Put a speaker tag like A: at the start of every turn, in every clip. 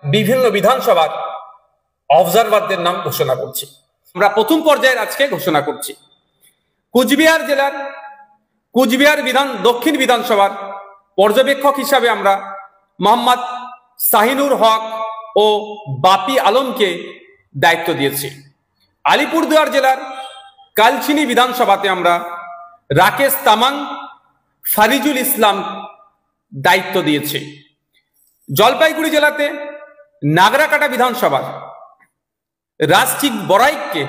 A: বিভিন্ন বিধানসভার অবজারভারদের নাম ঘোষণা করছি। আমরা প্রথম পর্যায়ের আজকে ঘোষণা করছি। কুচবিহার জেলার কুচবিহার দক্ষিণ বিধানসভার পর্যবেক্ষক হিসাবে আমরা মোহাম্মদ শাহিনুর হক ও বাপি আলমকে দায়িত্ব দিয়েছি। আলিপুরদুয়ার জেলার কালচিনি বিধানসভাতে আমরা রাকেশ তামাং, ফারিজুল ইসলাম দায়িত্ব দিয়েছি। জলপাইগুড়ি জেলাতে নাগরাকাটা বিধানসভার রাজঠিক বড়াইককে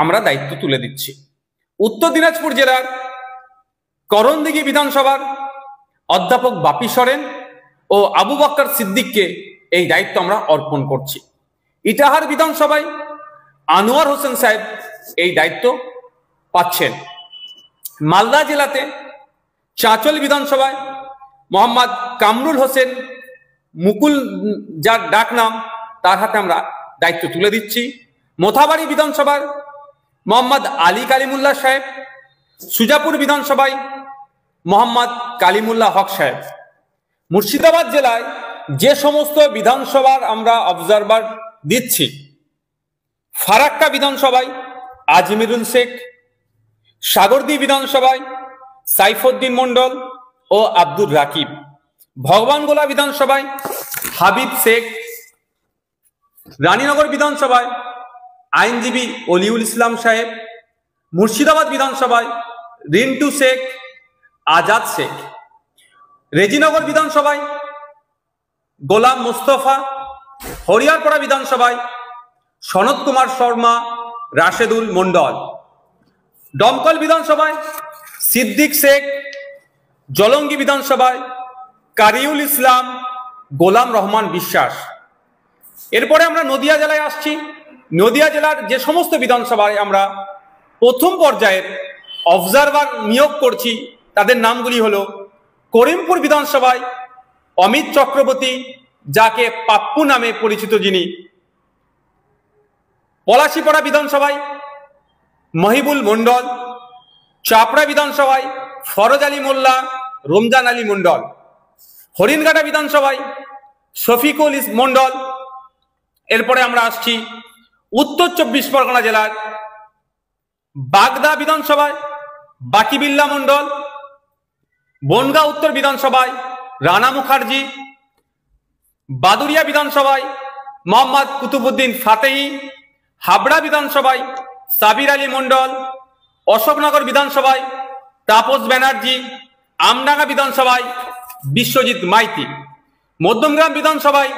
A: আমরা দায়িত্ব তুলে দিচ্ছি। উত্তর দিনাজপুর জেলার করণদিঘি বিধানসভার অধ্যাপক বাপি সরেন ও আবু বক্কর সিদ্দিককে এই দায়িত্ব আমরা অর্পণ করছি। ইটাহার বিধানসভায় আনোয়ার হোসেন সাহেব এই দায়িত্ব পাচ্ছেন। মালদা জেলাতে চাঁচল বিধানসভায় মোহাম্মদ কামরুল হোসেন মুকুল, যার ডাক নাম, তার হাতে আমরা দায়িত্ব তুলে দিচ্ছি। মোথাবাড়ি বিধানসভার মোহাম্মদ আলী কালিমুল্লাহ সাহেব, সুজাপুর বিধানসভায় মোহাম্মদ কালিমুল্লাহ হক সাহেব। মুর্শিদাবাদ জেলায় যে সমস্ত বিধানসভার আমরা অবজারভার দিচ্ছি, ফারাক্কা বিধানসভায় আজমিরুল শেখ, সাগরদী বিধানসভায় সাইফুদ্দিন মন্ডল ও আব্দুর রাকিব, ভগবানগোলা বিধানসভায় হাবিব শেখ, রানীনগর বিধানসভায় আইনজীবী অলিউল ইসলাম সাহেব, মুর্শিদাবাদ বিধানসভায় রিন্টু শেখ, আজাদ শেখ, রেজিনগর বিধানসভায় গোলাম মোস্তফা, হরিয়ারপাড়া বিধানসভায় সনৎ কুমার শর্মা, রাশেদুল মন্ডল, দমকল বিধানসভায় সিদ্দিক শেখ, জলঙ্গি বিধানসভায় কারিউল ইসলাম, গোলাম রহমান বিশ্বাস। এরপরে আমরা নদিয়া জেলায় আসছি। নদিয়া জেলার যে সমস্ত বিধানসভায় আমরা প্রথম পর্যায়ের অবজারভার নিয়োগ করছি, তাদের নামগুলি হলো: করিমপুর বিধানসভায় অমিত চক্রবর্তী, যাকে পাপ্পু নামে পরিচিত যিনি; পলাশিপাড়া বিধানসভায় মহিবুল মন্ডল, চাপড়া বিধানসভায় ফরজ আলী মোল্লা, রমজান আলী মন্ডল, হরিণঘাটা বিধানসভায় শফিকুল মন্ডল। এরপরে আমরা আসছি উত্তর 24 পরগনা জেলার বাগদা বিধানসভায় বাকিবিল্লা মন্ডল, বনগাঁ উত্তর বিধানসভায় রানা মুখার্জি, বাদুরিয়া বিধানসভায় মোহাম্মদ কুতুবুদ্দিন ফাতেহি, হাবড়া বিধানসভায় সাবির আলী মন্ডল, অশোকনগর বিধানসভায় তাপস ব্যানার্জি, আমডাঙ্গা বিধানসভায় বিশ্বজিৎ মাইতি, মধ্যমগ্রাম বিধানসভায়